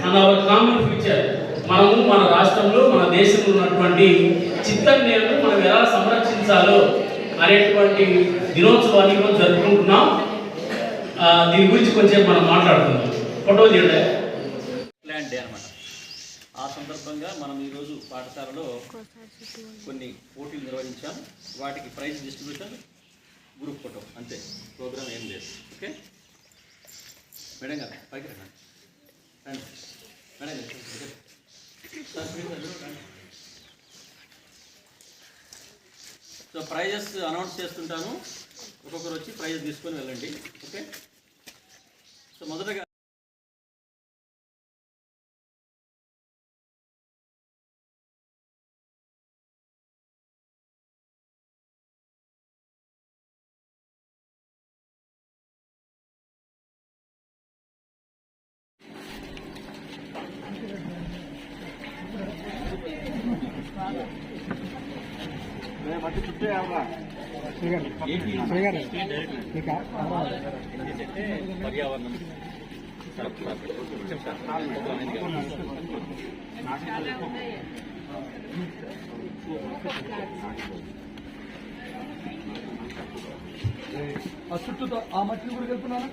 And our common future. మనము మన రాష్ట్రంలో మన దేశంలో ఉన్నటువంటి చిత్తడి నేలను మనం ఎలా సంరక్షించాలో అనేటువంటి దినోత్సవాన్ని ఈరోజు జరుపుకుంటున్నాం. దీని గురించి కొంచెం మనం మాట్లాడుకుందాం. ఫోటో తీయండి. ల్యాండ్ డే అనమాట. ఆ సందర్భంగా మనం ఈరోజు పాఠశాలలో కొన్ని పోటీలు నిర్వహించాం. వాటికి ప్రైజ్ డిస్ట్రిబ్యూషన్, గ్రూప్ ఫోటో, అంతే. ప్రోగ్రామ్ ఏం లేదు. ఓకే మేడం గారు పైకి రండి. మేడం గారు సో ప్రైజెస్ అనౌన్స్ చేస్తుంటాను. ఒక్కొక్కరు వచ్చి ప్రైజ్ తీసుకొని వెళ్ళండి. ఓకే. సో మొదటగా పర్యావరణం చుట్టూ ఆ మట్టిని కూడా వెళ్తున్నాను.